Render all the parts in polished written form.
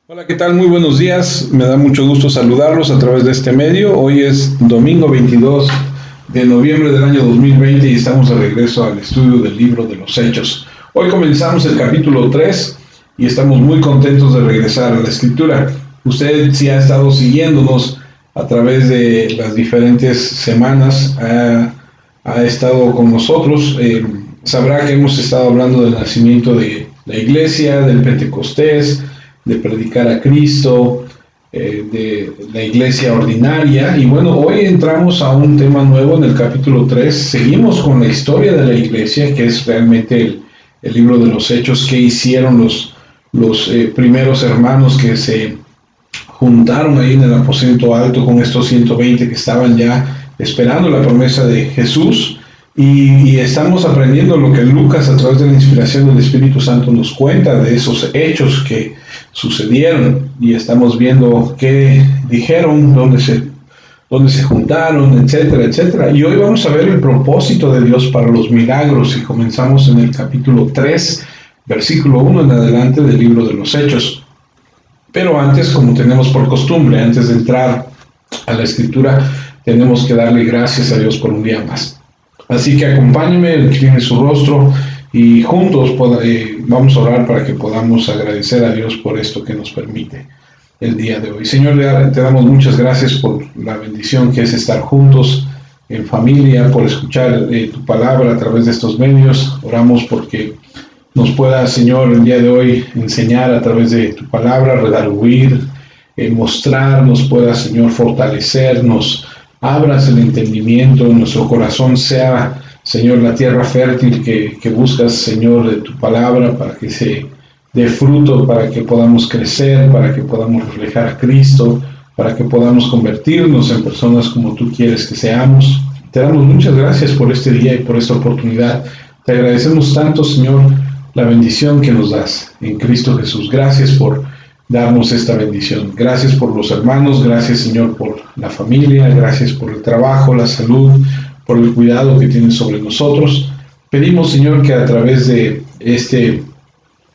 Hola, ¿qué tal? Muy buenos días. Me da mucho gusto saludarlos a través de este medio. Hoy es domingo 22 de noviembre del año 2020 y estamos de regreso al estudio del libro de los Hechos. Hoy comenzamos el capítulo 3 y estamos muy contentos de regresar a la escritura. Usted, si ha estado siguiéndonos a través de las diferentes semanas, ha estado con nosotros, sabrá que hemos estado hablando del nacimiento de la iglesia, del Pentecostés, de predicar a Cristo, de la iglesia ordinaria. Y bueno, hoy entramos a un tema nuevo en el capítulo 3. Seguimos con la historia de la iglesia, que es realmente el libro de los Hechos, que hicieron los primeros hermanos que se juntaron ahí en el aposento alto con estos 120 que estaban ya esperando la promesa de Jesús. Y estamos aprendiendo lo que Lucas, a través de la inspiración del Espíritu Santo, nos cuenta de esos hechos que sucedieron, y estamos viendo qué dijeron, dónde se juntaron, etcétera, etcétera. Y hoy vamos a ver el propósito de Dios para los milagros, y comenzamos en el capítulo 3, versículo 1 en adelante del libro de los Hechos. Pero antes, como tenemos por costumbre, antes de entrar a la escritura, tenemos que darle gracias a Dios por un día más. Así que acompáñenme, incline su rostro y juntos vamos a orar para que podamos agradecer a Dios por esto que nos permite el día de hoy. Señor, te damos muchas gracias por la bendición que es estar juntos en familia, por escuchar tu palabra a través de estos medios. Oramos porque nos pueda, Señor, el día de hoy enseñar a través de tu palabra, redarguir, mostrar, nos pueda, Señor, fortalecernos. Abras el entendimiento, nuestro corazón sea, Señor, la tierra fértil que buscas, Señor, de tu palabra, para que se dé fruto, para que podamos crecer, para que podamos reflejar a Cristo, para que podamos convertirnos en personas como tú quieres que seamos. Te damos muchas gracias por este día y por esta oportunidad. Te agradecemos tanto, Señor, la bendición que nos das en Cristo Jesús. Gracias por darnos esta bendición. Gracias por los hermanos, gracias, Señor, por la familia, gracias por el trabajo, la salud, por el cuidado que tienes sobre nosotros. Pedimos, Señor, que a través de esta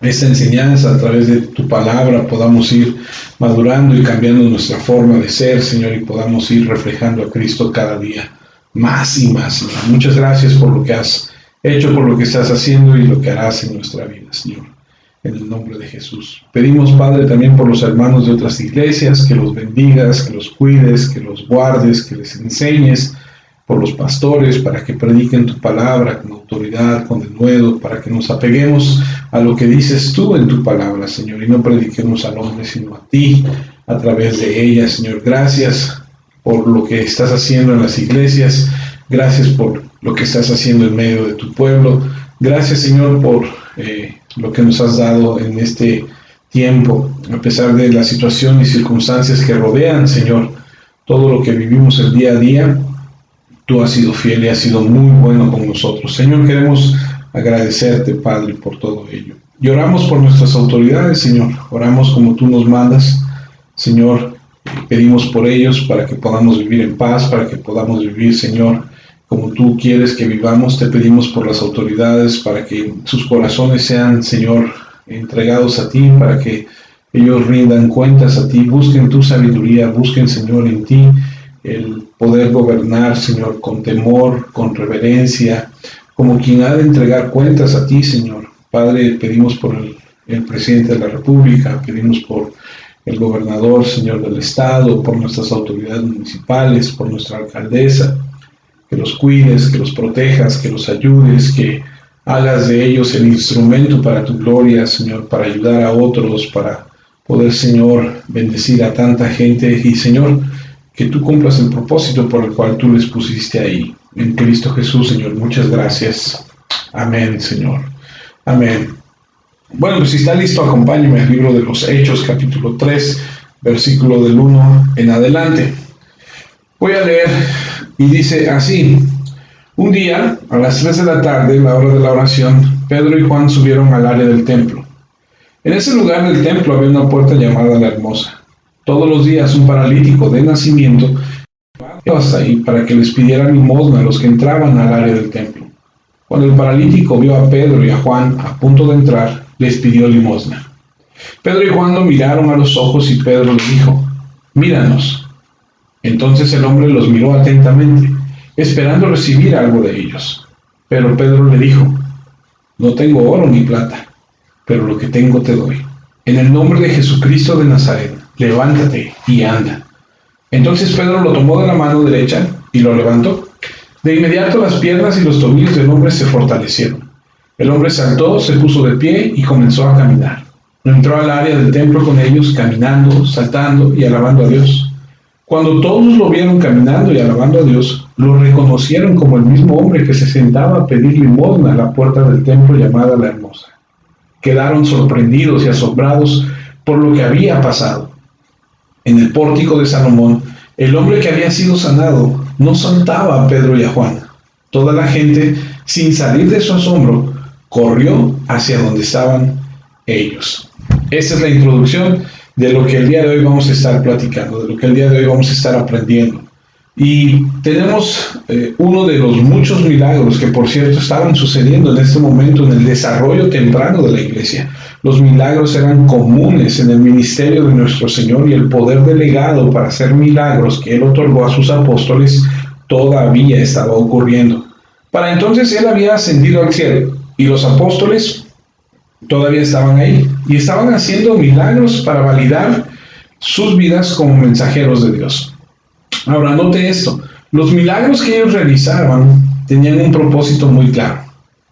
enseñanza, a través de tu palabra, podamos ir madurando y cambiando nuestra forma de ser, Señor, y podamos ir reflejando a Cristo cada día más y más, Señor. Muchas gracias por lo que has hecho, por lo que estás haciendo y lo que harás en nuestra vida, Señor. En el nombre de Jesús. Pedimos, Padre, también por los hermanos de otras iglesias, que los bendigas, que los cuides, que los guardes, que les enseñes, por los pastores, para que prediquen tu palabra con autoridad, con denuedo, para que nos apeguemos a lo que dices tú en tu palabra, Señor, y no prediquemos al hombre, sino a ti, a través de ella, Señor. Gracias por lo que estás haciendo en las iglesias, gracias por lo que estás haciendo en medio de tu pueblo, gracias, Señor, por lo que nos has dado en este tiempo, a pesar de la situación y circunstancias que rodean, Señor, todo lo que vivimos el día a día, tú has sido fiel y has sido muy bueno con nosotros. Señor, queremos agradecerte, Padre, por todo ello. Y oramos por nuestras autoridades, Señor, oramos como tú nos mandas, Señor, pedimos por ellos para que podamos vivir en paz, para que podamos vivir, Señor, como tú quieres que vivamos. Te pedimos por las autoridades para que sus corazones sean, Señor, entregados a ti, para que ellos rindan cuentas a ti, busquen tu sabiduría, busquen, Señor, en ti el poder gobernar, Señor, con temor, con reverencia, como quien ha de entregar cuentas a ti, Señor. Padre, pedimos por el presidente de la República, pedimos por el gobernador, Señor, del Estado, por nuestras autoridades municipales, por nuestra alcaldesa, que los cuides, que los protejas, que los ayudes, que hagas de ellos el instrumento para tu gloria, Señor, para ayudar a otros, para poder, Señor, bendecir a tanta gente. Y, Señor, que tú cumplas el propósito por el cual tú les pusiste ahí. En Cristo Jesús, Señor, muchas gracias. Amén, Señor. Amén. Bueno, pues si está listo, acompáñeme al libro de los Hechos, capítulo 3, versículo del 1 en adelante. Voy a leer y dice así: un día, a las 3 de la tarde, la hora de la oración, Pedro y Juan subieron al área del templo. En ese lugar del templo había una puerta llamada la Hermosa. Todos los días un paralítico de nacimiento iba hasta ahí para que les pidieran limosna a los que entraban al área del templo. Cuando el paralítico vio a Pedro y a Juan a punto de entrar, les pidió limosna. Pedro y Juan lo miraron a los ojos y Pedro le dijo: míranos. Entonces el hombre los miró atentamente, esperando recibir algo de ellos. Pero Pedro le dijo: no tengo oro ni plata, pero lo que tengo te doy. En el nombre de Jesucristo de Nazaret, levántate y anda. Entonces Pedro lo tomó de la mano derecha y lo levantó. De inmediato las piernas y los tobillos del hombre se fortalecieron. El hombre saltó, se puso de pie y comenzó a caminar. Entró al área del templo con ellos, caminando, saltando y alabando a Dios. Cuando todos lo vieron caminando y alabando a Dios, lo reconocieron como el mismo hombre que se sentaba a pedir limosna a la puerta del templo llamada La Hermosa. Quedaron sorprendidos y asombrados por lo que había pasado. En el pórtico de Salomón, el hombre que había sido sanado no soltaba a Pedro y a Juan. Toda la gente, sin salir de su asombro, corrió hacia donde estaban ellos. Esta es la introducción de lo que el día de hoy vamos a estar platicando, de lo que el día de hoy vamos a estar aprendiendo. Y tenemos uno de los muchos milagros que, por cierto, estaban sucediendo en este momento en el desarrollo temprano de la iglesia. Los milagros eran comunes en el ministerio de nuestro Señor y el poder delegado para hacer milagros que Él otorgó a sus apóstoles todavía estaba ocurriendo. Para entonces Él había ascendido al cielo y los apóstoles todavía estaban ahí y estaban haciendo milagros para validar sus vidas como mensajeros de Dios. Ahora, note esto: los milagros que ellos realizaban tenían un propósito muy claro.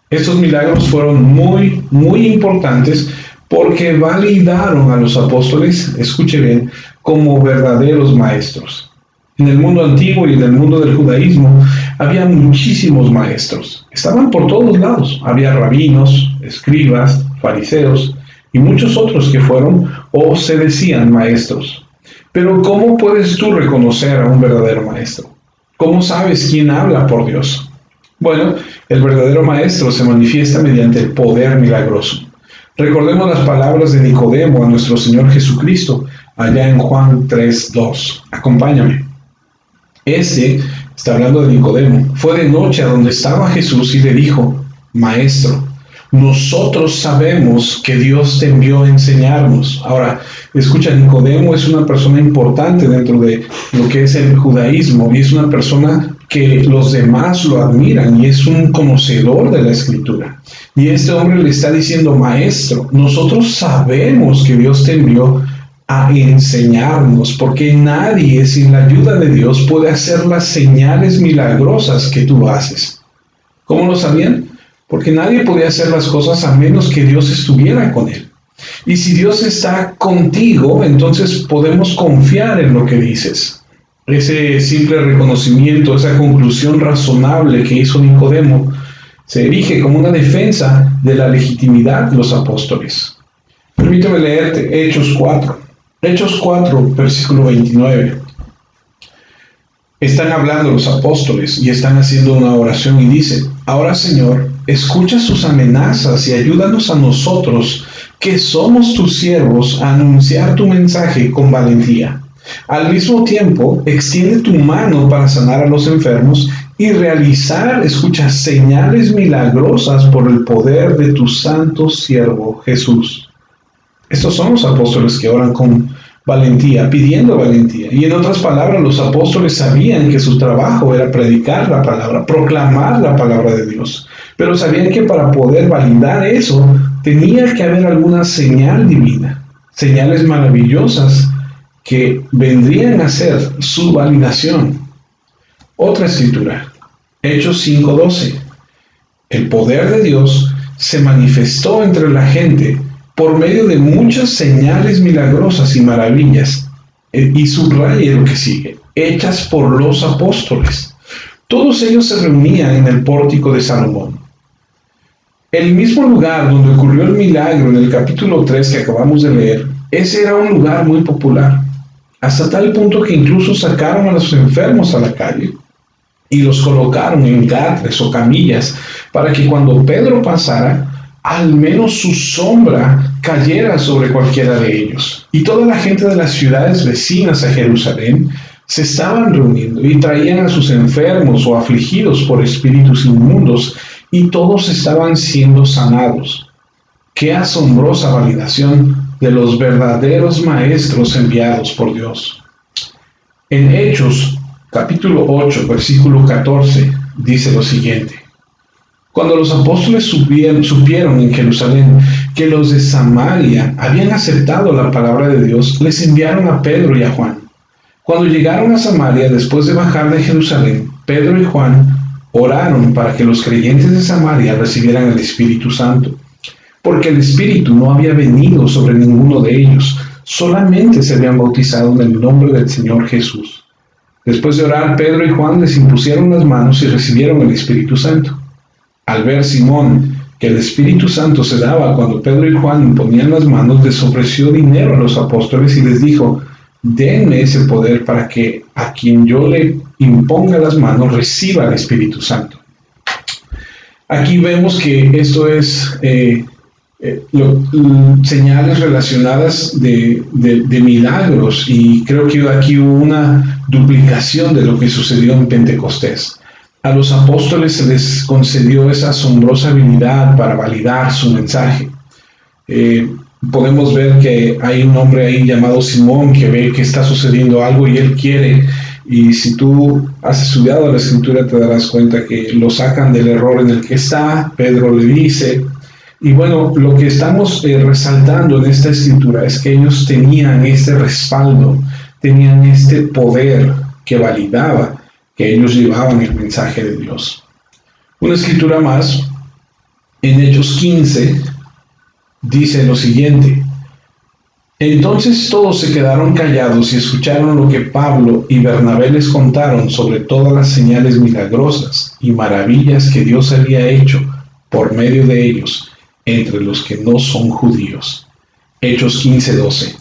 Estos milagros fueron muy importantes porque validaron a los apóstoles, escuche bien, como verdaderos maestros. En el mundo antiguo y en el mundo del judaísmo había muchísimos maestros. Estaban por todos lados. Había rabinos, escribas, fariseos y muchos otros que fueron o se decían maestros. Pero ¿cómo puedes tú reconocer a un verdadero maestro? ¿Cómo sabes quién habla por Dios? Bueno, el verdadero maestro se manifiesta mediante el poder milagroso. Recordemos las palabras de Nicodemo a nuestro Señor Jesucristo, allá en Juan 3:2. Acompáñame. Está hablando de Nicodemo. Fue de noche a donde estaba Jesús y le dijo: Maestro, nosotros sabemos que Dios te envió a enseñarnos. Ahora, escucha, Nicodemo es una persona importante dentro de lo que es el judaísmo y es una persona que los demás lo admiran y es un conocedor de la Escritura. Y este hombre le está diciendo: Maestro, nosotros sabemos que Dios te envió a enseñarnos, porque nadie sin la ayuda de Dios puede hacer las señales milagrosas que tú haces. ¿Cómo lo sabían? Porque nadie podía hacer las cosas a menos que Dios estuviera con él. Y si Dios está contigo, entonces podemos confiar en lo que dices. Ese simple reconocimiento, esa conclusión razonable que hizo Nicodemo, se erige como una defensa de la legitimidad de los apóstoles. Permíteme leerte Hechos 4. Hechos 4, versículo 29. Están hablando los apóstoles y están haciendo una oración y dicen: Ahora, Señor, escucha sus amenazas y ayúdanos a nosotros, que somos tus siervos, a anunciar tu mensaje con valentía. Al mismo tiempo, extiende tu mano para sanar a los enfermos y realizar, escucha, señales milagrosas por el poder de tu santo siervo Jesús. Estos son los apóstoles que oran con valentía, pidiendo valentía. Y en otras palabras, los apóstoles sabían que su trabajo era predicar la palabra, proclamar la palabra de Dios. Pero sabían que para poder validar eso, tenía que haber alguna señal divina, señales maravillosas que vendrían a ser su validación. Otra escritura, Hechos 5:12. El poder de Dios se manifestó entre la gente por medio de muchas señales milagrosas y maravillas. Y subraya lo que sigue: hechas por los apóstoles. Todos ellos se reunían en el pórtico de Salomón. El mismo lugar donde ocurrió el milagro en el capítulo 3 que acabamos de leer, ese era un lugar muy popular, hasta tal punto que incluso sacaron a los enfermos a la calle y los colocaron en catres o camillas para que cuando Pedro pasara, al menos su sombra cayera sobre cualquiera de ellos. Y toda la gente de las ciudades vecinas a Jerusalén se estaban reuniendo y traían a sus enfermos o afligidos por espíritus inmundos, y todos estaban siendo sanados. ¡Qué asombrosa validación de los verdaderos maestros enviados por Dios. En Hechos, capítulo 8, versículo 14, dice lo siguiente: Cuando los apóstoles supieron en Jerusalén que los de Samaria habían aceptado la palabra de Dios, les enviaron a Pedro y a Juan. Cuando llegaron a Samaria, después de bajar de Jerusalén, Pedro y Juan oraron para que los creyentes de Samaria recibieran el Espíritu Santo, porque el Espíritu no había venido sobre ninguno de ellos, solamente se habían bautizado en el nombre del Señor Jesús. Después de orar, Pedro y Juan les impusieron las manos y recibieron el Espíritu Santo. Al ver Simón que el Espíritu Santo se daba cuando Pedro y Juan imponían las manos, les ofreció dinero a los apóstoles y les dijo: denme ese poder para que a quien yo le imponga las manos reciba el Espíritu Santo. Aquí vemos que esto es señales relacionadas de milagros, y creo que aquí hubo una duplicación de lo que sucedió en Pentecostés. A los apóstoles se les concedió esa asombrosa habilidad para validar su mensaje. Podemos ver que hay un hombre ahí llamado Simón que ve que está sucediendo algo y él quiere, y si tú has estudiado la Escritura te darás cuenta que lo sacan del error en el que está. Pedro le dice, y bueno, lo que estamos resaltando en esta Escritura es que ellos tenían este respaldo, tenían este poder que validaba que ellos llevaban el mensaje de Dios. Una escritura más, en Hechos 15, dice lo siguiente: entonces todos se quedaron callados y escucharon lo que Pablo y Bernabé les contaron sobre todas las señales milagrosas y maravillas que Dios había hecho por medio de ellos entre los que no son judíos. Hechos 15:12.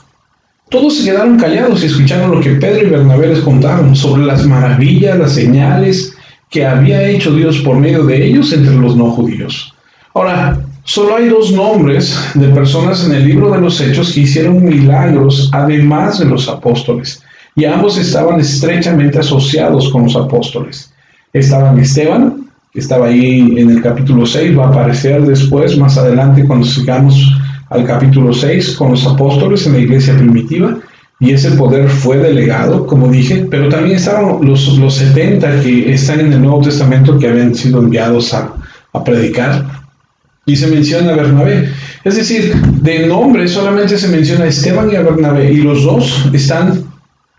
Todos se quedaron callados y escucharon lo que Pedro y Bernabé les contaron sobre las maravillas, las señales que había hecho Dios por medio de ellos entre los no judíos. Ahora, solo hay dos nombres de personas en el libro de los Hechos que hicieron milagros además de los apóstoles, y ambos estaban estrechamente asociados con los apóstoles. Estaban Esteban, que estaba ahí en el capítulo 6, va a aparecer después, más adelante, cuando sigamos al capítulo 6, con los apóstoles en la iglesia primitiva, y ese poder fue delegado, como dije, pero también estaban los 70 que están en el Nuevo Testamento, que habían sido enviados a predicar, y se menciona a Bernabé. Es decir, de nombre solamente se menciona a Esteban y a Bernabé, y los dos están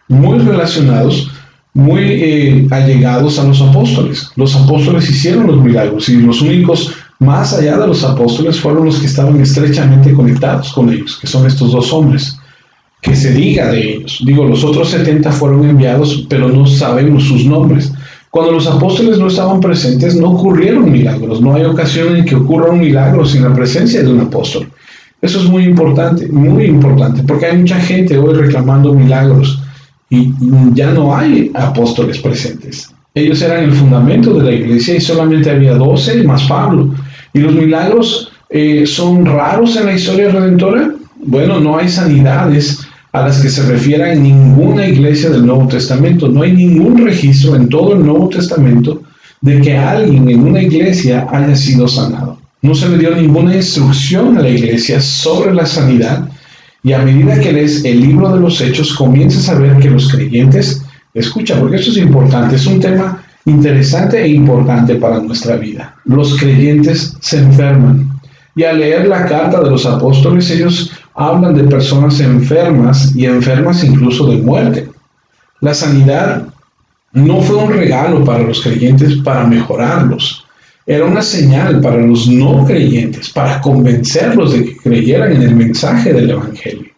muy relacionados, muy allegados a los apóstoles. Los apóstoles hicieron los milagros, y los únicos más allá de los apóstoles fueron los que estaban estrechamente conectados con ellos, que son estos dos hombres. Que se diga de ellos. Digo, los otros 70 fueron enviados, pero no sabemos sus nombres. Cuando los apóstoles no estaban presentes, no ocurrieron milagros. No hay ocasión en que ocurra un milagro sin la presencia de un apóstol. Eso es muy importante, porque hay mucha gente hoy reclamando milagros y ya no hay apóstoles presentes. Ellos eran el fundamento de la iglesia y solamente había 12 más Pablo. ¿Y los milagros son raros en la historia redentora? Bueno, no hay sanidades a las que se refiera en ninguna iglesia del Nuevo Testamento. No hay ningún registro en todo el Nuevo Testamento de que alguien en una iglesia haya sido sanado. No se le dio ninguna instrucción a la iglesia sobre la sanidad, y a medida que lees el libro de los Hechos comienzas a ver que los creyentes, escucha, porque esto es importante, es un tema interesante e importante para nuestra vida. Los creyentes se enferman, y al leer la carta de los apóstoles ellos hablan de personas enfermas, y enfermas incluso de muerte. La sanidad no fue un regalo para los creyentes para mejorarlos, era una señal para los no creyentes, para convencerlos de que creyeran en el mensaje del Evangelio.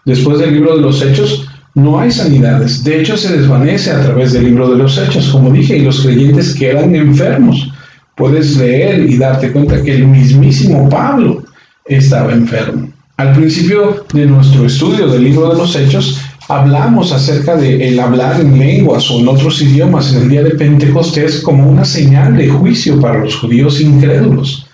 Después del libro de los Hechos no hay sanidades, de hecho se desvanece a través del libro de los Hechos, como dije, y los creyentes quedan enfermos. Puedes leer y darte cuenta que el mismísimo Pablo estaba enfermo. Al principio de nuestro estudio del libro de los Hechos, hablamos acerca de el hablar en lenguas o en otros idiomas en el día de Pentecostés como una señal de juicio para los judíos incrédulos.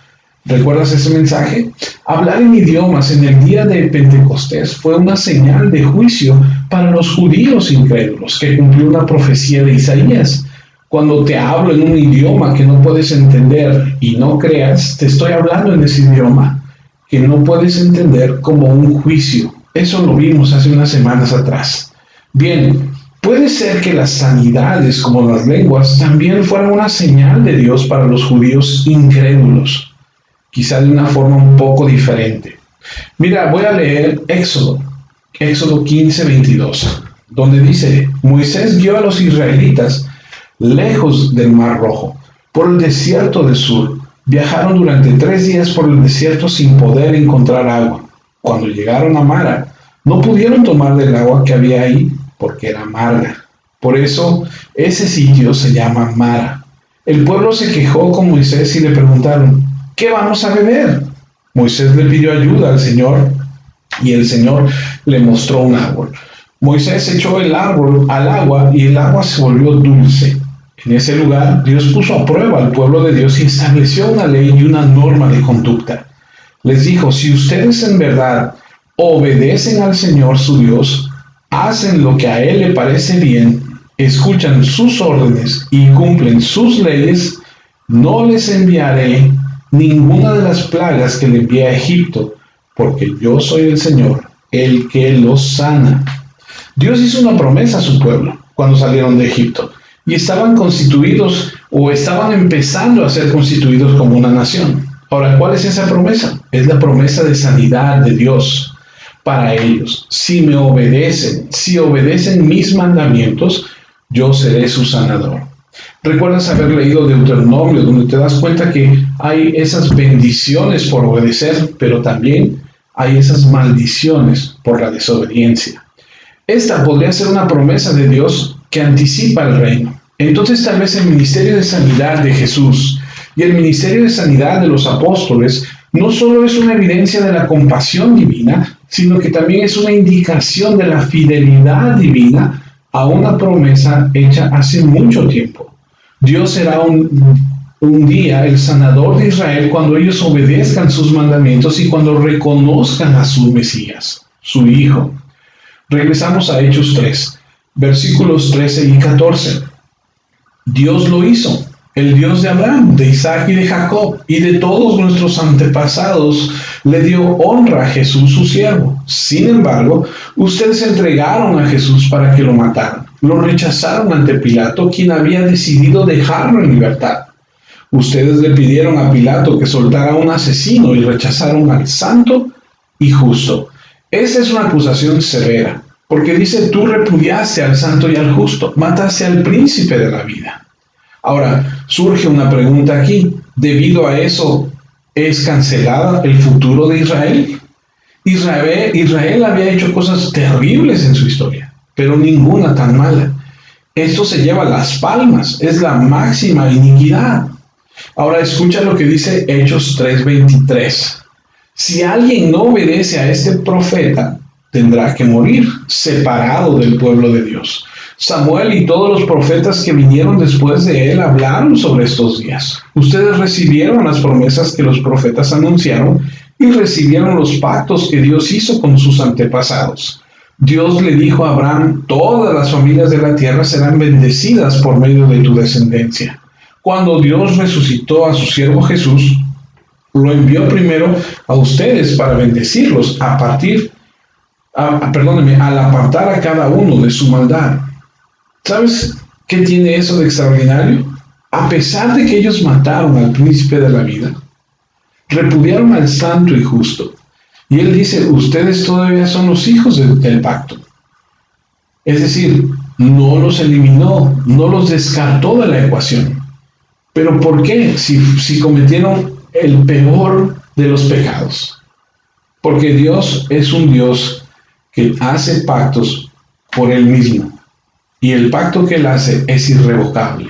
¿Recuerdas ese mensaje? Hablar en idiomas en el día de Pentecostés fue una señal de juicio para los judíos incrédulos, que cumplió una profecía de Isaías. Cuando te hablo en un idioma que no puedes entender y no creas, te estoy hablando en ese idioma que no puedes entender como un juicio. Eso lo vimos hace unas semanas atrás. Bien, puede ser que las sanidades como las lenguas también fueran una señal de Dios para los judíos incrédulos, quizá de una forma un poco diferente. Mira, voy a leer Éxodo 15:22, donde dice: Moisés guió a los israelitas lejos del Mar Rojo, por el desierto de Sur. Viajaron durante 3 días por el desierto sin poder encontrar agua. Cuando llegaron a Mara, no pudieron tomar del agua que había ahí porque era amarga. Por eso ese sitio se llama Mara. El pueblo se quejó con Moisés y le preguntaron: ¿qué vamos a beber? Moisés le pidió ayuda al Señor y el Señor le mostró un árbol. Moisés echó el árbol al agua y el agua se volvió dulce. En ese lugar, Dios puso a prueba al pueblo de Dios y estableció una ley y una norma de conducta. Les dijo: si ustedes en verdad obedecen al Señor su Dios, hacen lo que a Él le parece bien, escuchan sus órdenes y cumplen sus leyes, no les enviaré ninguna de las plagas que le envié a Egipto, porque yo soy el Señor, el que los sana. Dios hizo una promesa a su pueblo cuando salieron de Egipto y estaban constituidos o estaban empezando a ser constituidos como una nación. Ahora, ¿cuál es esa promesa? Es la promesa de sanidad de Dios para ellos. Si me obedecen, si obedecen mis mandamientos, yo seré su sanador. ¿Recuerdas haber leído Deuteronomio, donde te das cuenta que hay esas bendiciones por obedecer, pero también hay esas maldiciones por la desobediencia? Esta podría ser una promesa de Dios que anticipa el reino. Entonces tal vez el ministerio de sanidad de Jesús y el ministerio de sanidad de los apóstoles no solo es una evidencia de la compasión divina, sino que también es una indicación de la fidelidad divina a una promesa hecha hace mucho tiempo. Dios será un día el sanador de Israel cuando ellos obedezcan sus mandamientos y cuando reconozcan a su Mesías, su Hijo. Regresamos a Hechos 3, versículos 13 y 14. Dios lo hizo. El Dios de Abraham, de Isaac y de Jacob, y de todos nuestros antepasados, le dio honra a Jesús su siervo. Sin embargo, ustedes entregaron a Jesús para que lo mataran. Lo rechazaron ante Pilato, quien había decidido dejarlo en libertad. Ustedes le pidieron a Pilato que soltara a un asesino y rechazaron al santo y justo. Esa es una acusación severa, porque dice: tú repudiaste al santo y al justo, mataste al príncipe de la vida. Ahora, surge una pregunta aquí. ¿Debido a eso es cancelada el futuro de Israel? Israel había hecho cosas terribles en su historia, pero ninguna tan mala. Esto se lleva las palmas, es la máxima iniquidad. Ahora escucha lo que dice Hechos 3:23. Si alguien no obedece a este profeta, tendrá que morir separado del pueblo de Dios. Samuel y todos los profetas que vinieron después de él hablaron sobre estos días. Ustedes recibieron las promesas que los profetas anunciaron y recibieron los pactos que Dios hizo con sus antepasados. Dios le dijo a Abraham: todas las familias de la tierra serán bendecidas por medio de tu descendencia. Cuando Dios resucitó a su siervo Jesús, lo envió primero a ustedes para bendecirlos al apartar a cada uno de su maldad. ¿Sabes qué tiene eso de extraordinario? A pesar de que ellos mataron al príncipe de la vida, repudiaron al santo y justo. Y él dice: ustedes todavía son los hijos del pacto. Es decir, no los eliminó, no los descartó de la ecuación. ¿Pero por qué? Si cometieron el peor de los pecados. Porque Dios es un Dios que hace pactos por Él mismo. Y el pacto que Él hace es irrevocable.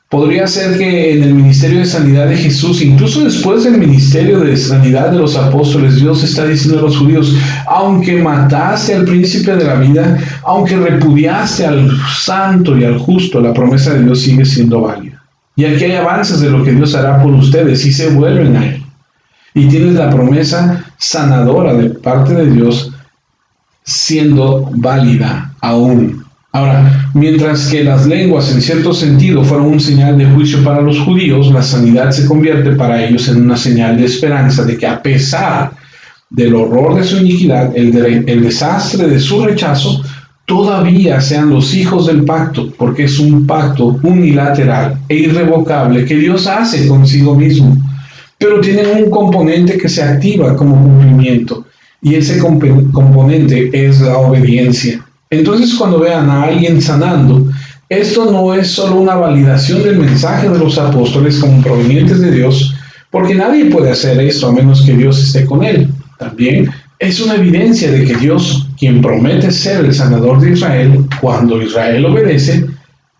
Podría ser que en el ministerio de sanidad de Jesús, incluso después del ministerio de sanidad de los apóstoles, Dios está diciendo a los judíos: aunque mataste al príncipe de la vida, aunque repudiaste al santo y al justo, la promesa de Dios sigue siendo válida. Y aquí hay avances de lo que Dios hará por ustedes si se vuelven a Él. Y tienes la promesa sanadora de parte de Dios siendo válida aún. Ahora, mientras que las lenguas en cierto sentido fueron un señal de juicio para los judíos, la sanidad se convierte para ellos en una señal de esperanza de que a pesar del horror de su iniquidad, el desastre de su rechazo, todavía sean los hijos del pacto, porque es un pacto unilateral e irrevocable que Dios hace consigo mismo. Pero tienen un componente que se activa como cumplimiento, y ese componente es la obediencia. Entonces, cuando vean a alguien sanando, esto no es solo una validación del mensaje de los apóstoles como provenientes de Dios, porque nadie puede hacer esto a menos que Dios esté con él. También es una evidencia de que Dios, quien promete ser el sanador de Israel, cuando Israel obedece,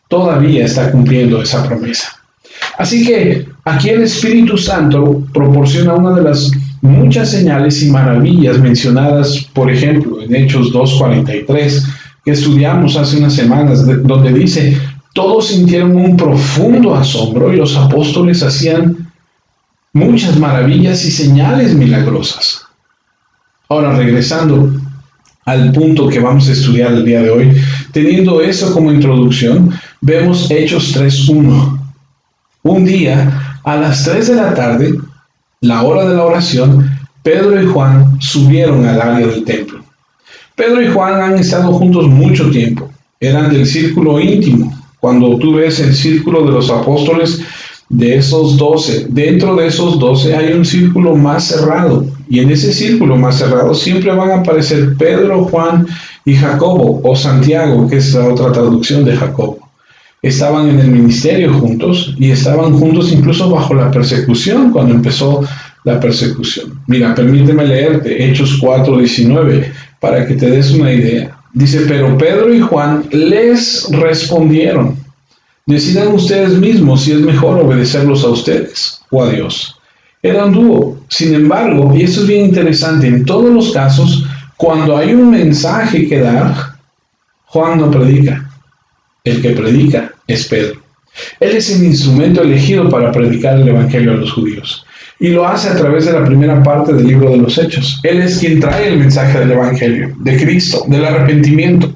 todavía está cumpliendo esa promesa. Así que aquí el Espíritu Santo proporciona una de las muchas señales y maravillas mencionadas, por ejemplo, en Hechos 2:43, que estudiamos hace unas semanas, donde dice: todos sintieron un profundo asombro y los apóstoles hacían muchas maravillas y señales milagrosas. Ahora, regresando al punto que vamos a estudiar el día de hoy, teniendo eso como introducción, vemos Hechos 3:1. Un día, a las 3 de la tarde, la hora de la oración, Pedro y Juan subieron al área del templo. Pedro y Juan han estado juntos mucho tiempo. Eran del círculo íntimo. Cuando tú ves el círculo de los apóstoles, de esos 12, dentro de esos 12 hay un círculo más cerrado. Y en ese círculo más cerrado siempre van a aparecer Pedro, Juan y Jacobo, o Santiago, que es la otra traducción de Jacobo. Estaban en el ministerio juntos y estaban juntos incluso bajo la persecución, cuando empezó la persecución. Mira, permíteme leerte Hechos 4:19 para que te des una idea. Dice: pero Pedro y Juan les respondieron: decidan ustedes mismos si es mejor obedecerlos a ustedes o a Dios. Era un dúo. Sin embargo, y esto es bien interesante, en todos los casos, cuando hay un mensaje que dar, Juan no predica. El que predica es Pedro. Él es el instrumento elegido para predicar el evangelio a los judíos. Y lo hace a través de la primera parte del libro de los Hechos. Él es quien trae el mensaje del evangelio, de Cristo, del arrepentimiento.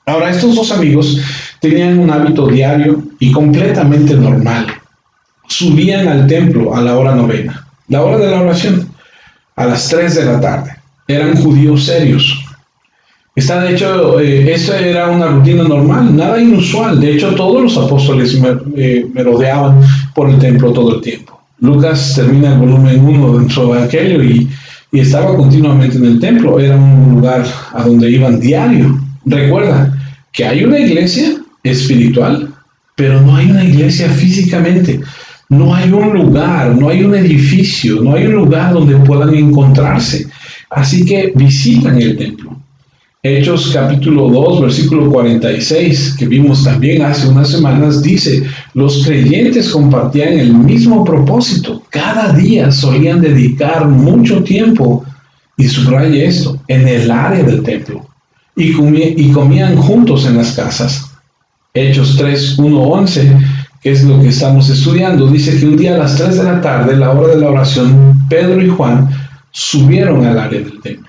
Ahora, estos dos amigos tenían un hábito diario y completamente normal. Subían al templo a la hora novena, la hora de la oración, a las 3 de la tarde. Eran judíos serios. De hecho, esa era una rutina normal, nada inusual. De hecho, todos los apóstoles merodeaban por el templo todo el tiempo. Lucas termina el volumen 1 de su evangelio y estaba continuamente en el templo. Era un lugar a donde iban diario. Recuerda que hay una iglesia espiritual, pero no hay una iglesia físicamente. No hay un lugar, no hay un edificio, no hay un lugar donde puedan encontrarse. Así que visitan el templo. Hechos capítulo 2, versículo 46, que vimos también hace unas semanas, dice: los creyentes compartían el mismo propósito. Cada día solían dedicar mucho tiempo, y subraya esto, en el área del templo, y comían juntos en las casas. Hechos 3, 1, 11, que es lo que estamos estudiando, dice que un día a las 3 de la tarde, la hora de la oración, Pedro y Juan subieron al área del templo.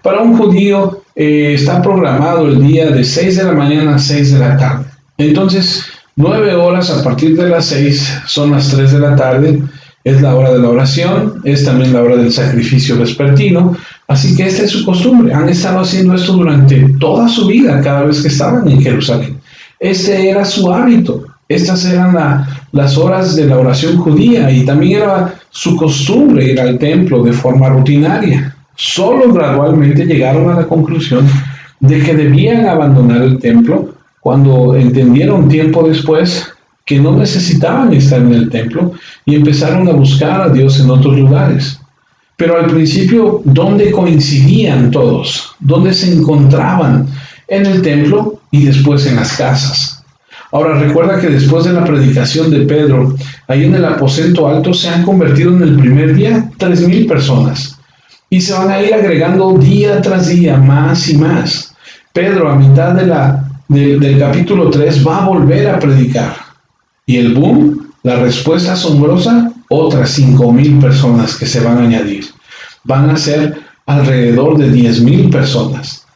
Para un judío está programado el día de 6 de la mañana a 6 de la tarde. Entonces, 9 horas a partir de las 6 son las 3 de la tarde. Es la hora de la oración, es también la hora del sacrificio vespertino. Así que esta es su costumbre. Han estado haciendo esto durante toda su vida, cada vez que estaban en Jerusalén. Este era su hábito. Estas eran las horas de la oración judía, y también era su costumbre ir al templo de forma rutinaria. Solo gradualmente llegaron a la conclusión de que debían abandonar el templo cuando entendieron tiempo después que no necesitaban estar en el templo y empezaron a buscar a Dios en otros lugares. Pero al principio, ¿dónde coincidían todos? ¿Dónde se encontraban? En el templo y después en las casas. Ahora, recuerda que después de la predicación de Pedro, ahí en el aposento alto se han convertido en el primer día 3,000 personas. Y se van a ir agregando día tras día, más y más. Pedro, a mitad del capítulo 3, va a volver a predicar. Y el boom, la respuesta asombrosa, otras 5,000 personas que se van a añadir. Van a ser alrededor de 10,000 personas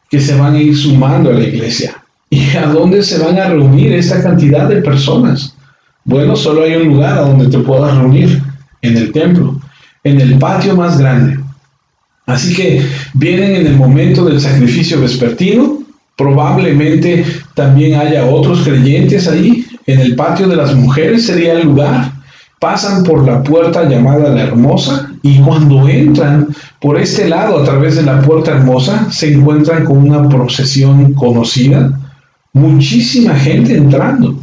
que se van a ir sumando a la iglesia. ¿Y a dónde se van a reunir esta cantidad de personas? Bueno, solo hay un lugar a donde te puedas reunir, en el templo, en el patio más grande. Así que vienen en el momento del sacrificio vespertino, probablemente también haya otros creyentes ahí, en el patio de las mujeres sería el lugar, pasan por la puerta llamada la Hermosa, y cuando entran por este lado a través de la puerta hermosa, se encuentran con una procesión conocida, muchísima gente entrando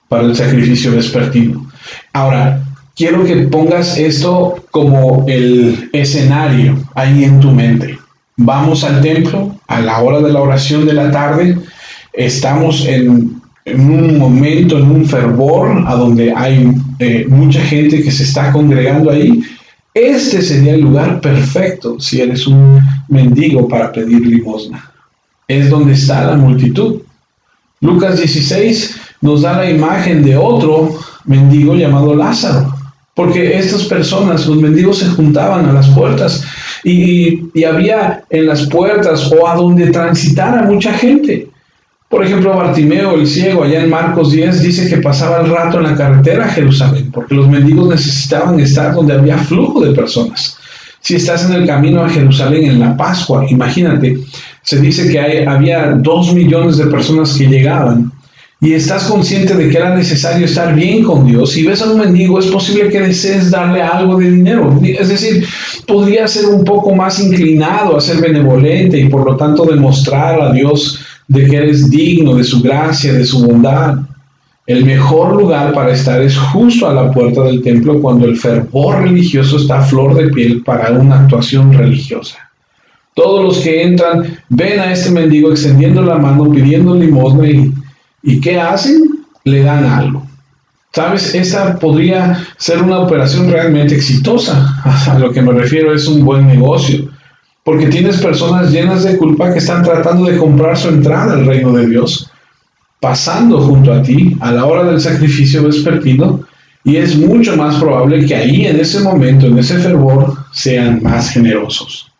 para el sacrificio vespertino. Ahora, quiero que pongas esto como el escenario ahí en tu mente. Vamos al templo a la hora de la oración de la tarde, estamos en un momento, en un fervor, a donde hay mucha gente que se está congregando ahí. Este sería el lugar perfecto si eres un mendigo para pedir limosna. Es donde está la multitud. Lucas 16 nos da la imagen de otro mendigo llamado Lázaro, porque estas personas, los mendigos, se juntaban a las puertas y había en las puertas o a donde transitara mucha gente. Por ejemplo, Bartimeo, el ciego, allá en Marcos 10, dice que pasaba el rato en la carretera a Jerusalén, porque los mendigos necesitaban estar donde había flujo de personas. Si estás en el camino a Jerusalén en la Pascua, imagínate, se dice que había 2 millones de personas que llegaban, y estás consciente de que era necesario estar bien con Dios. Si ves a un mendigo, es posible que desees darle algo de dinero. Es decir, podría ser un poco más inclinado a ser benevolente y por lo tanto demostrar a Dios de que eres digno de su gracia, de su bondad. El mejor lugar para estar es justo a la puerta del templo, cuando el fervor religioso está a flor de piel para una actuación religiosa. Todos los que entran ven a este mendigo extendiendo la mano, pidiendo limosna, ¿y qué hacen? Le dan algo. ¿Sabes? Esa podría ser una operación realmente exitosa. A lo que me refiero es un buen negocio, porque tienes personas llenas de culpa que están tratando de comprar su entrada al reino de Dios, pasando junto a ti a la hora del sacrificio vespertino, y es mucho más probable que ahí, en ese momento, en ese fervor, sean más generosos.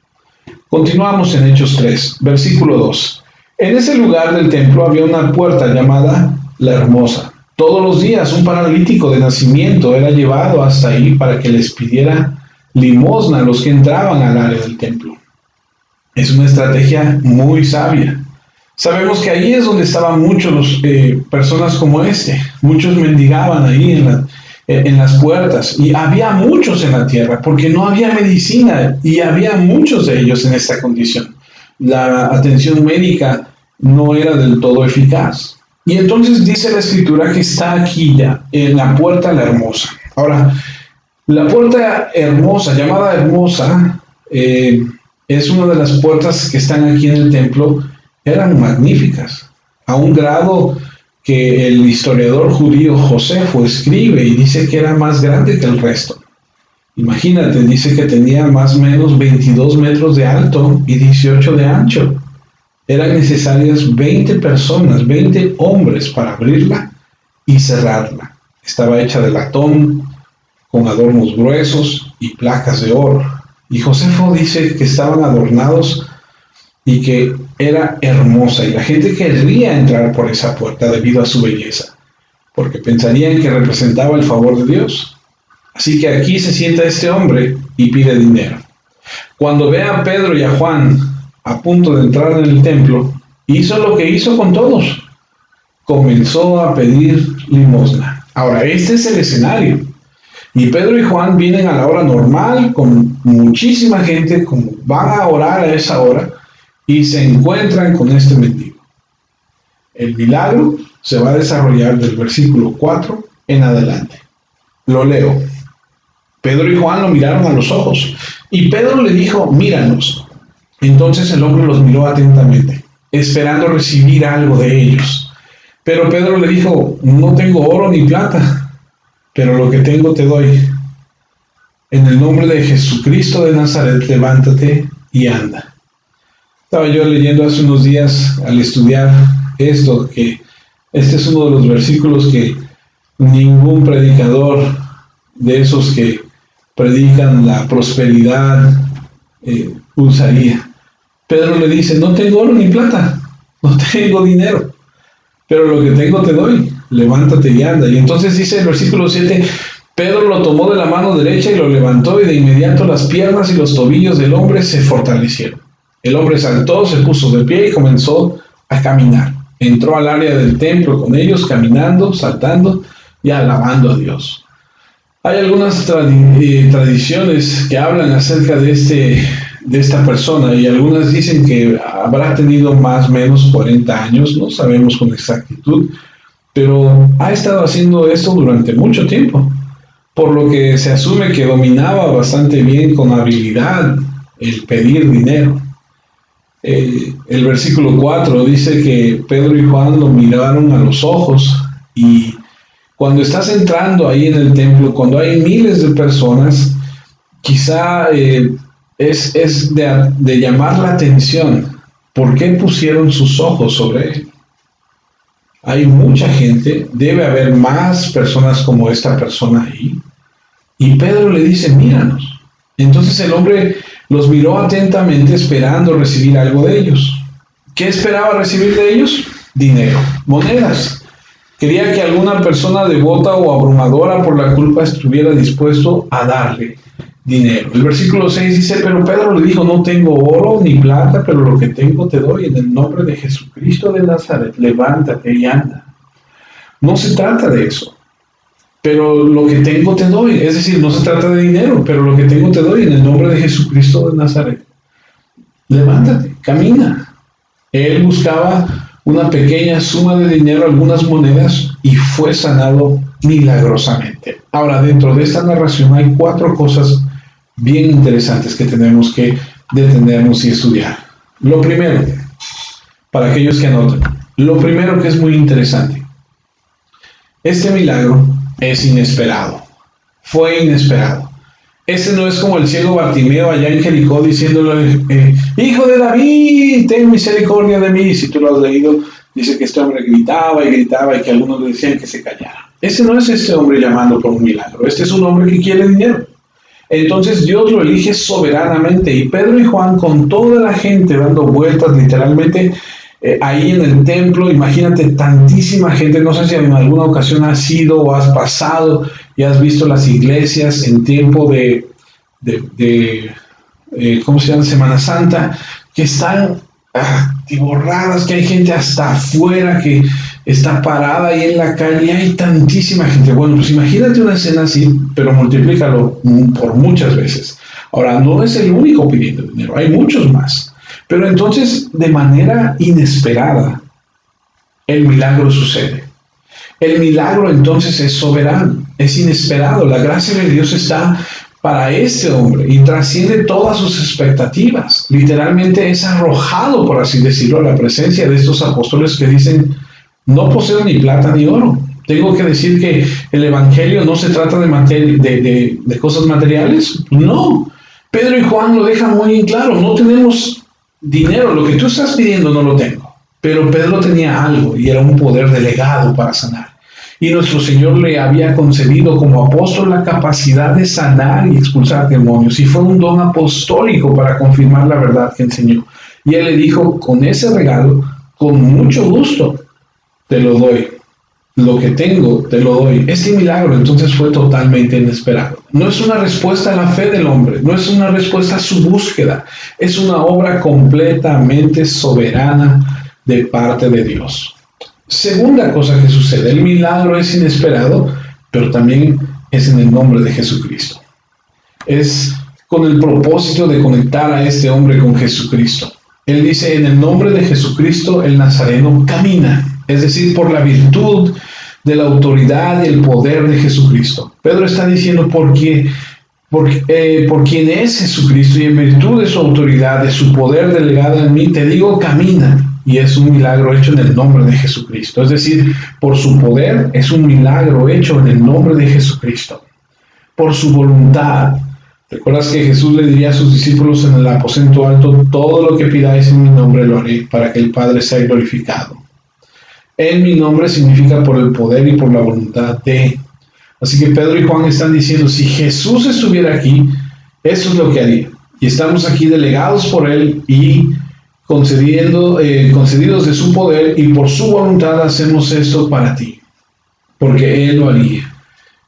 Continuamos en Hechos 3, versículo 2. En ese lugar del templo había una puerta llamada la Hermosa. Todos los días un paralítico de nacimiento era llevado hasta ahí para que les pidiera limosna a los que entraban al área del templo. Es una estrategia muy sabia. Sabemos que ahí es donde estaban muchos personas como este. Muchos mendigaban ahí en las puertas, y había muchos en la tierra porque no había medicina, y había muchos de ellos en esta condición. La atención médica no era del todo eficaz. Y entonces dice la Escritura que está aquí ya, en la puerta la Hermosa. Ahora, la puerta hermosa, llamada Hermosa, es una de las puertas que están aquí en el templo. Eran magníficas, a un grado que el historiador judío Josefo escribe y dice que era más grande que el resto. Imagínate, dice que tenía más o menos 22 metros de alto y 18 de ancho. Eran necesarias 20 personas, 20 hombres para abrirla y cerrarla. Estaba hecha de latón, con adornos gruesos y placas de oro. Y Josefo dice que estaban adornados y que era hermosa, y la gente querría entrar por esa puerta debido a su belleza, porque pensarían que representaba el favor de Dios. Así que aquí se sienta este hombre y pide dinero. Cuando ve a Pedro y a Juan a punto de entrar en el templo, hizo lo que hizo con todos. Comenzó a pedir limosna. Ahora, este es el escenario. Y Pedro y Juan vienen a la hora normal, con muchísima gente, como van a orar a esa hora, y se encuentran con este mendigo. El milagro se va a desarrollar del versículo 4 en adelante. Lo leo. Pedro y Juan lo miraron a los ojos, y Pedro le dijo: míranos. Entonces el hombre los miró atentamente, esperando recibir algo de ellos. Pero Pedro le dijo: no tengo oro ni plata, pero lo que tengo te doy. En el nombre de Jesucristo de Nazaret, levántate y anda. Estaba yo leyendo hace unos días al estudiar esto, que este es uno de los versículos que ningún predicador de esos que predican la prosperidad usaría. Pedro le dice: no tengo oro ni plata, no tengo dinero, pero lo que tengo te doy, levántate y anda. Y entonces dice el versículo 7, Pedro lo tomó de la mano derecha y lo levantó, y de inmediato las piernas y los tobillos del hombre se fortalecieron. El hombre saltó, se puso de pie y comenzó a caminar. Entró al área del templo con ellos, caminando, saltando y alabando a Dios. Hay algunas tradiciones que hablan acerca de esta persona, y algunas dicen que habrá tenido más o menos 40 años, no sabemos con exactitud, pero ha estado haciendo esto durante mucho tiempo, por lo que se asume que dominaba bastante bien, con habilidad, el pedir dinero. El versículo 4 dice que Pedro y Juan lo miraron a los ojos, y cuando estás entrando ahí en el templo, cuando hay miles de personas, quizá es de llamar la atención. ¿Por qué pusieron sus ojos sobre él? Hay mucha gente, debe haber más personas como esta persona ahí. Y Pedro le dice, míranos. Entonces el hombre los miró atentamente, esperando recibir algo de ellos. ¿Qué esperaba recibir de ellos? Dinero, monedas. Quería que alguna persona devota o abrumadora por la culpa estuviera dispuesto a darle dinero. El versículo 6 dice, pero Pedro le dijo, no tengo oro ni plata, pero lo que tengo te doy. En el nombre de Jesucristo de Nazaret, levántate y anda. No se trata de eso. Pero lo que tengo te doy, es decir, no se trata de dinero, pero lo que tengo te doy en el nombre de Jesucristo de Nazaret. Levántate, camina. Él buscaba una pequeña suma de dinero, algunas monedas, y fue sanado milagrosamente. Ahora, dentro de esta narración hay 4 cosas bien interesantes que tenemos que detenernos y estudiar. Lo primero, para aquellos que anotan, lo primero que es muy interesante, este milagro es inesperado, fue inesperado. Ese no es como el ciego Bartimeo allá en Jericó diciéndole, hijo de David, ten misericordia de mí. Si tú lo has leído, dice que este hombre gritaba y gritaba y que algunos le decían que se callara. Ese no es este hombre llamando por un milagro, este es un hombre que quiere dinero. Entonces Dios lo elige soberanamente, y Pedro y Juan, con toda la gente dando vueltas literalmente ahí en el templo, imagínate tantísima gente. No sé si en alguna ocasión has ido o has pasado y has visto las iglesias en tiempo de ¿cómo se llama? Semana Santa, que están atiborradas, que hay gente hasta afuera que está parada ahí en la calle, y hay tantísima gente. Bueno, pues imagínate una escena así, pero multiplícalo por muchas veces. Ahora, no es el único pidiendo dinero, hay muchos más. Pero entonces, de manera inesperada, el milagro sucede. El milagro entonces es soberano, es inesperado. La gracia de Dios está para este hombre y trasciende todas sus expectativas. Literalmente es arrojado, por así decirlo, a la presencia de estos apóstoles que dicen, no poseo ni plata ni oro. Tengo que decir que el evangelio no se trata de cosas materiales. No. Pedro y Juan lo dejan muy claro, no tenemos dinero, lo que tú estás pidiendo no lo tengo. Pero Pedro tenía algo, y era un poder delegado para sanar. Y nuestro Señor le había concedido como apóstol la capacidad de sanar y expulsar demonios, y fue un don apostólico para confirmar la verdad que enseñó. Y él le dijo, con ese regalo, con mucho gusto, te lo doy. Lo que tengo, te lo doy. Este milagro entonces fue totalmente inesperado. No es una respuesta a la fe del hombre, no es una respuesta a su búsqueda, es una obra completamente soberana de parte de Dios. Segunda cosa que sucede, el milagro es inesperado, pero también es en el nombre de Jesucristo. Es con el propósito de conectar a este hombre con Jesucristo. Él dice, en el nombre de Jesucristo el Nazareno camina, es decir, por la virtud de la autoridad y el poder de Jesucristo. Pedro está diciendo, por quien es Jesucristo, y en virtud de su autoridad, de su poder delegado en mí, te digo, camina. Y es un milagro hecho en el nombre de Jesucristo. Es decir, por su poder es un milagro hecho en el nombre de Jesucristo. Por su voluntad. ¿Recuerdas que Jesús le diría a sus discípulos en el aposento alto, todo lo que pidáis en mi nombre lo haré, para que el Padre sea glorificado? En mi nombre significa por el poder y por la voluntad de. Así que Pedro y Juan están diciendo, si Jesús estuviera aquí, eso es lo que haría. Y estamos aquí delegados por él y concedidos de su poder, y por su voluntad hacemos esto para ti, porque Él lo haría.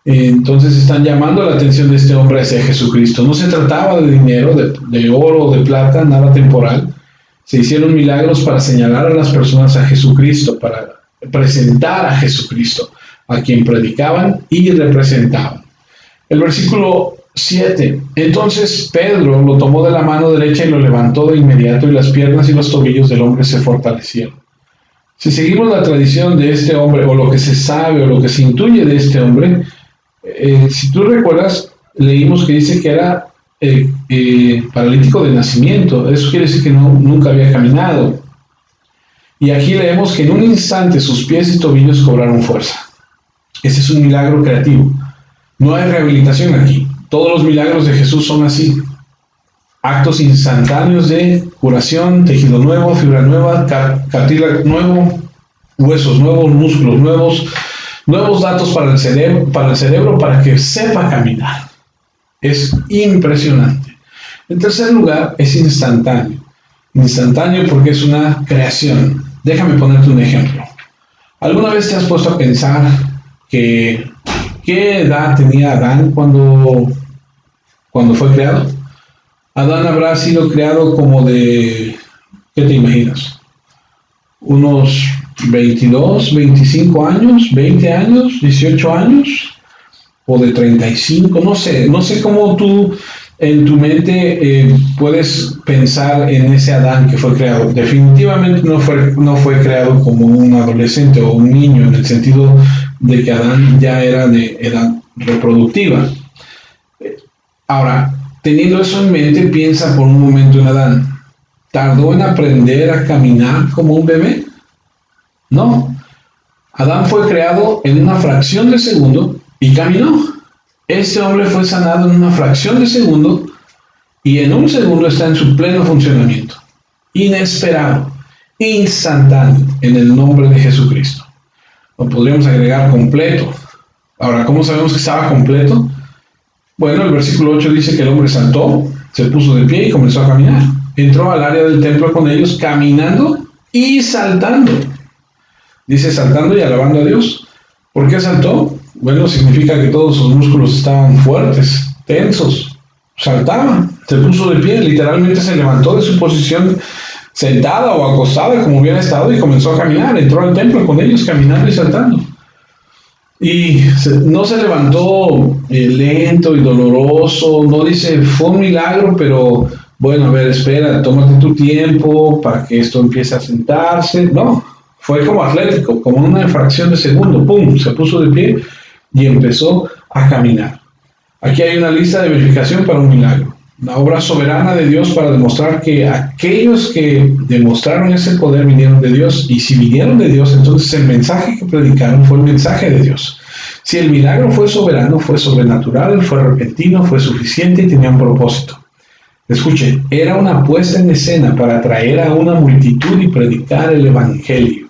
Entonces están llamando la atención de este hombre hacia Jesucristo. No se trataba de dinero, de oro o de plata, nada temporal. Se hicieron milagros para señalar a las personas a Jesucristo, para presentar a Jesucristo, a quien predicaban y representaban. El versículo 7. Entonces Pedro lo tomó de la mano derecha y lo levantó de inmediato, y las piernas y los tobillos del hombre se fortalecieron. Si seguimos la tradición de este hombre, o lo que se sabe, o lo que se intuye de este hombre, si tú recuerdas, leímos que dice que era paralítico de nacimiento. Eso quiere decir que nunca había caminado. Y aquí leemos que en un instante sus pies y tobillos cobraron fuerza. Ese es un milagro creativo. No hay rehabilitación aquí. Todos los milagros de Jesús son así. Actos instantáneos de curación, tejido nuevo, fibra nueva, cartílago nuevo, huesos nuevos, músculos nuevos datos para el cerebro para que sepa caminar. Es impresionante. En tercer lugar, es instantáneo. Instantáneo porque es una creación. Déjame ponerte un ejemplo. ¿Alguna vez te has puesto a pensar qué edad tenía Adán cuando fue creado? Adán habrá sido creado como de, ¿qué te imaginas? Unos 22, 25 años, 20 años, 18 años, o de 35, no sé cómo tú en tu mente puedes pensar en ese Adán que fue creado. Definitivamente no fue creado como un adolescente o un niño, en el sentido de que Adán ya era de edad reproductiva. Ahora, teniendo eso en mente, piensa por un momento en Adán. ¿Tardó en aprender a caminar como un bebé? No. Adán fue creado en una fracción de segundo y caminó. Este hombre fue sanado en una fracción de segundo y en un segundo está en su pleno funcionamiento. Inesperado, instantáneo, en el nombre de Jesucristo. Lo podríamos agregar completo. Ahora, ¿cómo sabemos que estaba completo? Bueno, el versículo 8 dice que el hombre saltó, se puso de pie y comenzó a caminar. Entró al área del templo con ellos caminando y saltando. Dice saltando y alabando a Dios. ¿Por qué saltó? Bueno, significa que todos sus músculos estaban fuertes, tensos. Saltaba, se puso de pie, literalmente se levantó de su posición sentada o acostada como hubiera estado y comenzó a caminar. Entró al templo con ellos caminando y saltando. Y no se levantó lento y doloroso, no dice fue un milagro, pero bueno, a ver, espera, tómate tu tiempo para que esto empiece a sentarse. No, fue como atlético, como una fracción de segundo, ¡pum!, se puso de pie y empezó a caminar. Aquí hay una lista de verificación para un milagro. La obra soberana de Dios para demostrar que aquellos que demostraron ese poder vinieron de Dios, y si vinieron de Dios, entonces el mensaje que predicaron fue el mensaje de Dios. Si el milagro fue soberano, fue sobrenatural, fue repentino, fue suficiente y tenía un propósito. Escuchen, era una puesta en escena para atraer a una multitud y predicar el evangelio.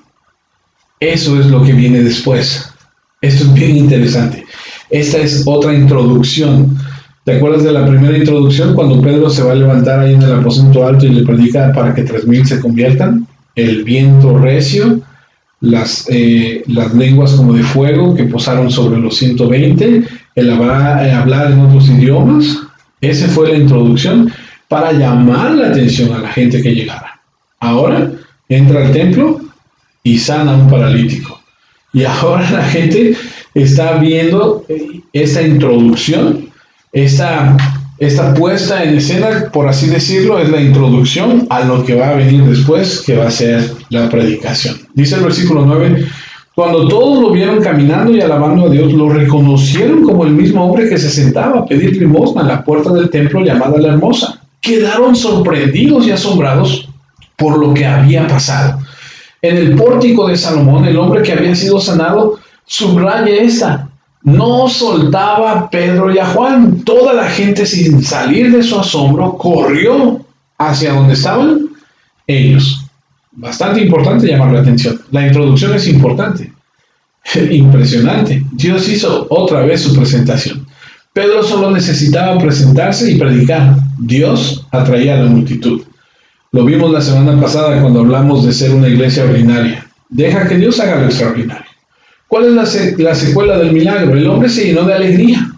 Eso es lo que viene después. Esto es bien interesante. Esta es otra introducción. ¿Te acuerdas de la primera introducción cuando Pedro se va a levantar ahí en el aposento alto y le predica para que 3,000 se conviertan? El viento recio, las lenguas como de fuego que posaron sobre los 120, el hablar en otros idiomas. Esa fue la introducción para llamar la atención a la gente que llegara. Ahora entra al templo y sana a un paralítico. Y ahora la gente está viendo esta introducción. Esta puesta en escena, por así decirlo, es la introducción a lo que va a venir después, que va a ser la predicación. Dice el versículo 9, cuando todos lo vieron caminando y alabando a Dios, lo reconocieron como el mismo hombre que se sentaba a pedir limosna a la puerta del templo llamada La Hermosa. Quedaron sorprendidos y asombrados por lo que había pasado. En el pórtico de Salomón, el hombre que había sido sanado, subraya esta: no soltaba a Pedro y a Juan. Toda la gente, sin salir de su asombro, corrió hacia donde estaban ellos. Bastante importante llamar la atención. La introducción es importante. Impresionante. Dios hizo otra vez su presentación. Pedro solo necesitaba presentarse y predicar. Dios atraía a la multitud. Lo vimos la semana pasada cuando hablamos de ser una iglesia ordinaria. Deja que Dios haga lo extraordinario. ¿Cuál es la secuela del milagro? El hombre se llenó de alegría.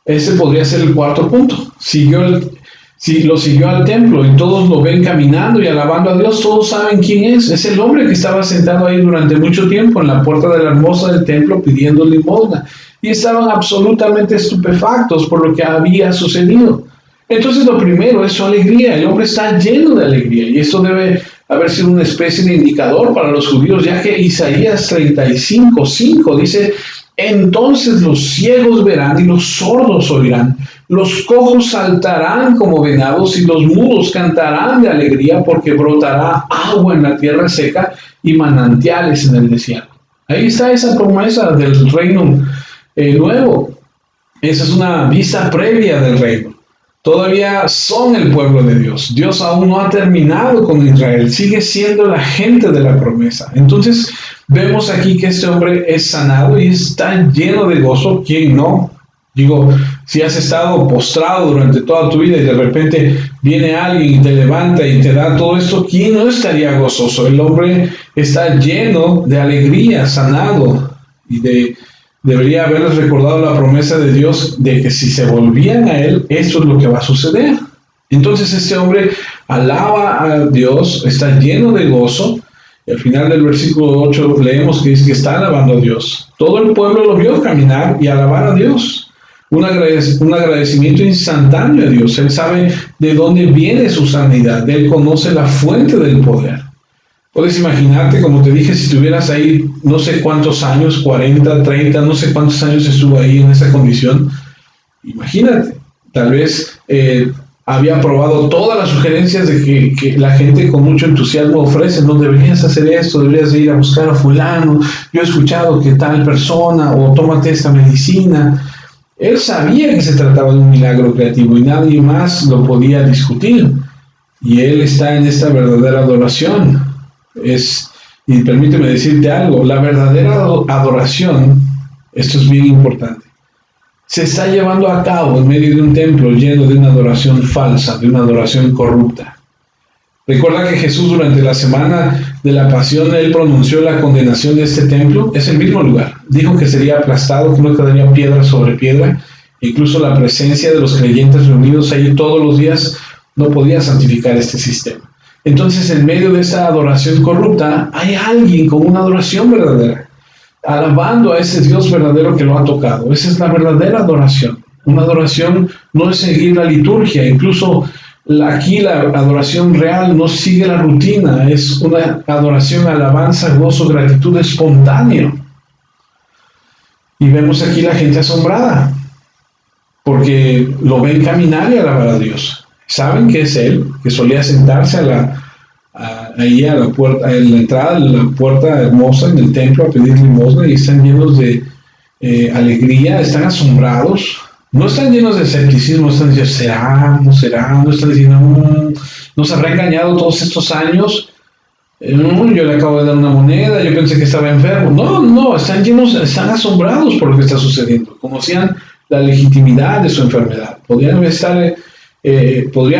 Ese podría ser el cuarto punto. Lo siguió al templo y todos lo ven caminando y alabando a Dios. Todos saben quién es. Es el hombre que estaba sentado ahí durante mucho tiempo en la puerta de la hermosa del templo pidiendo limosna. Y estaban absolutamente estupefactos por lo que había sucedido. Entonces lo primero es su alegría. El hombre está lleno de alegría y esto debe haber sido una especie de indicador para los judíos, ya que Isaías 35:5 dice: entonces los ciegos verán y los sordos oirán, los cojos saltarán como venados y los mudos cantarán de alegría, porque brotará agua en la tierra seca y manantiales en el desierto. Ahí está esa promesa del reino nuevo. Esa es una vista previa del reino. Todavía son el pueblo de Dios. Dios aún no ha terminado con Israel. Sigue siendo la gente de la promesa. Entonces vemos aquí que este hombre es sanado y está lleno de gozo. ¿Quién no? Digo, si has estado postrado durante toda tu vida y de repente viene alguien y te levanta y te da todo esto, ¿quién no estaría gozoso? El hombre está lleno de alegría, sanado, y debería haberles recordado la promesa de Dios de que si se volvían a Él, esto es lo que va a suceder. Entonces este hombre alaba a Dios, está lleno de gozo. Y al final del versículo 8 leemos que dice que está alabando a Dios. Todo el pueblo lo vio caminar y alabar a Dios. Un agradecimiento instantáneo a Dios. Él sabe de dónde viene su sanidad. Él conoce la fuente del poder. Puedes imaginarte, como te dije, si estuvieras ahí no sé cuántos años, 40, 30, no sé cuántos años estuvo ahí en esa condición. Imagínate, tal vez había probado todas las sugerencias de que la gente con mucho entusiasmo ofrece. No deberías hacer esto, deberías ir a buscar a fulano. Yo he escuchado que tal persona, o tómate esta medicina. Él sabía que se trataba de un milagro creativo y nadie más lo podía discutir. Y él está en esta verdadera adoración. Y permíteme decirte algo, la verdadera adoración, esto es bien importante, se está llevando a cabo en medio de un templo lleno de una adoración falsa, de una adoración corrupta. Recuerda que Jesús durante la semana de la pasión, él pronunció la condenación de este templo. Es el mismo lugar. Dijo que sería aplastado, que no quedaría piedra sobre piedra. Incluso la presencia de los creyentes reunidos ahí todos los días no podía santificar este sistema. Entonces, en medio de esa adoración corrupta, hay alguien con una adoración verdadera, alabando a ese Dios verdadero que lo ha tocado. Esa es la verdadera adoración. Una adoración no es seguir la liturgia, incluso aquí la adoración real no sigue la rutina, es una adoración, alabanza, gozo, gratitud espontáneo. Y vemos aquí la gente asombrada, porque lo ven caminar y alabar a Dios. Saben que es Él, que solía sentarse ahí a la puerta, en la entrada de la puerta hermosa en el templo a pedir limosna, y están llenos de alegría, están asombrados. No están llenos de escepticismo, están diciendo, ¿será? ¿No será? No están diciendo, ¿nos habrá engañado todos estos años? Yo le acabo de dar una moneda, yo pensé que estaba enfermo. No, están llenos, están asombrados por lo que está sucediendo. Conocían la legitimidad de su enfermedad. Podría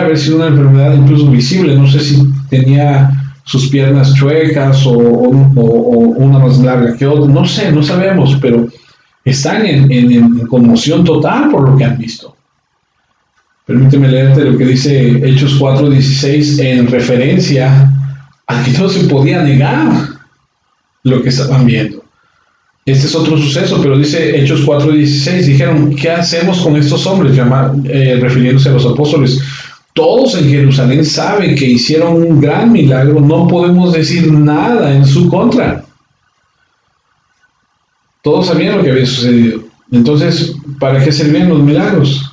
haber sido una enfermedad incluso visible. No sé si tenía sus piernas chuecas o una más larga que otra. No sé, no sabemos, pero están en conmoción total por lo que han visto. Permíteme leerte lo que dice Hechos 4:16 en referencia a que no se podía negar lo que estaban viendo. Este es otro suceso, pero dice Hechos 4:16, dijeron, ¿qué hacemos con estos hombres? Refiriéndose a los apóstoles. Todos en Jerusalén saben que hicieron un gran milagro, no podemos decir nada en su contra. Todos sabían lo que había sucedido. Entonces, ¿para qué servían los milagros?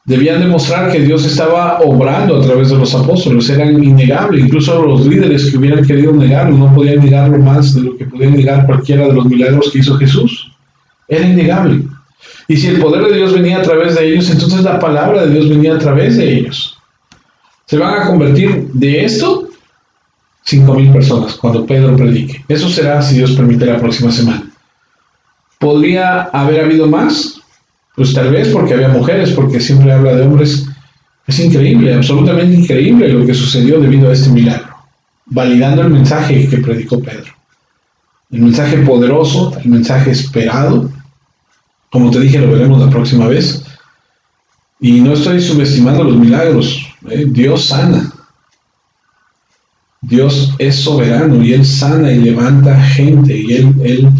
Debían demostrar que Dios estaba obrando a través de los apóstoles. Eran innegables. Incluso los líderes que hubieran querido negarlo no podían negarlo más de lo que podían negar cualquiera de los milagros que hizo Jesús. Era innegable. Y si el poder de Dios venía a través de ellos, entonces la palabra de Dios venía a través de ellos. Se van a convertir de esto 5,000 personas cuando Pedro predique. Eso será, si Dios permite, la próxima semana. ¿Podría haber habido más? Pues tal vez porque había mujeres, porque siempre habla de hombres Es increíble, absolutamente increíble lo que sucedió debido a este milagro, validando el mensaje que predicó Pedro. El mensaje poderoso, el mensaje esperado. Como te dije, lo veremos la próxima vez. Y no estoy subestimando los milagros. Dios sana. Dios es soberano y Él sana y levanta gente. Y Él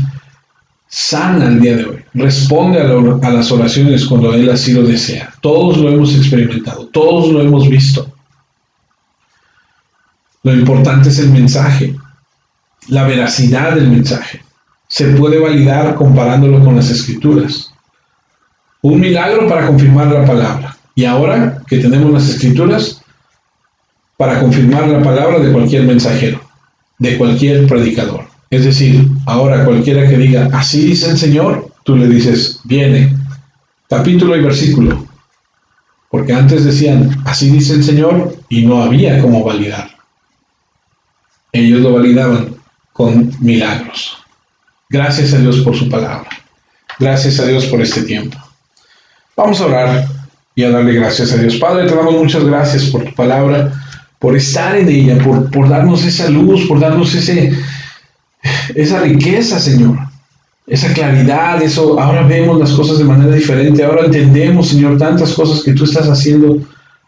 sana el día de hoy. Responde a las oraciones cuando Él así lo desea. Todos lo hemos experimentado. Todos lo hemos visto. Lo importante es el mensaje. La veracidad del mensaje. Se puede validar comparándolo con las Escrituras. Un milagro para confirmar la palabra. Y ahora que tenemos las Escrituras, para confirmar la palabra de cualquier mensajero, de cualquier predicador. Es decir, ahora cualquiera que diga, así dice el Señor, tú le dices, viene, capítulo y versículo. Porque antes decían, así dice el Señor, y no había cómo validar. Ellos lo validaban con milagros. Gracias a Dios por su palabra. Gracias a Dios por este tiempo. Vamos a orar y a darle gracias a Dios. Padre, te damos muchas gracias por tu palabra, por estar en ella, por darnos esa luz, por darnos esa riqueza, Señor. Esa claridad, eso. Ahora vemos las cosas de manera diferente. Ahora entendemos, Señor, tantas cosas que tú estás haciendo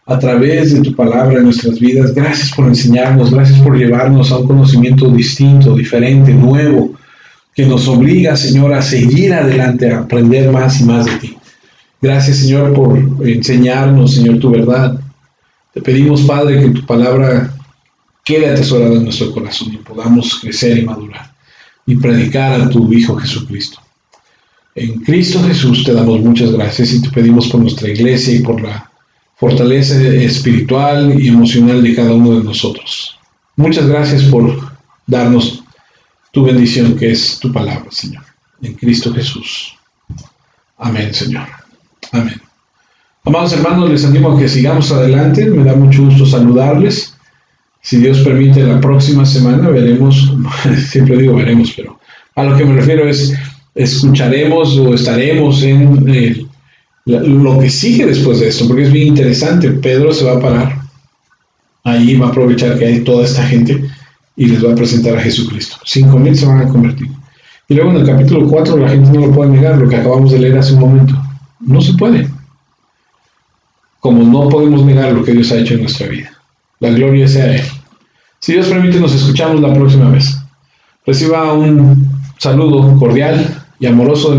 a través de tu palabra en nuestras vidas. Gracias por enseñarnos, gracias por llevarnos a un conocimiento distinto, diferente, nuevo, que nos obliga, Señor, a seguir adelante, a aprender más y más de ti. Gracias, Señor, por enseñarnos, Señor, tu verdad. Te pedimos, Padre, que tu palabra quede atesorada en nuestro corazón y podamos crecer y madurar y predicar a tu Hijo Jesucristo. En Cristo Jesús te damos muchas gracias y te pedimos por nuestra iglesia y por la fortaleza espiritual y emocional de cada uno de nosotros. Muchas gracias por darnos tu bendición, que es tu palabra, Señor. En Cristo Jesús. Amén, Señor. Amén. Amados hermanos, les animo a que sigamos adelante. Me da mucho gusto saludarles. Si Dios permite, la próxima semana veremos, siempre digo veremos, pero a lo que me refiero es, escucharemos o estaremos en lo que sigue después de esto, porque es bien interesante. Pedro se va a parar, ahí va a aprovechar que hay toda esta gente y les va a presentar a Jesucristo. 5,000 se van a convertir. Y luego en el capítulo 4 la gente no lo puede negar, lo que acabamos de leer hace un momento. No se puede. Como no podemos negar lo que Dios ha hecho en nuestra vida. La gloria sea a Él. Si Dios permite, nos escuchamos la próxima vez. Reciba un saludo cordial y amoroso de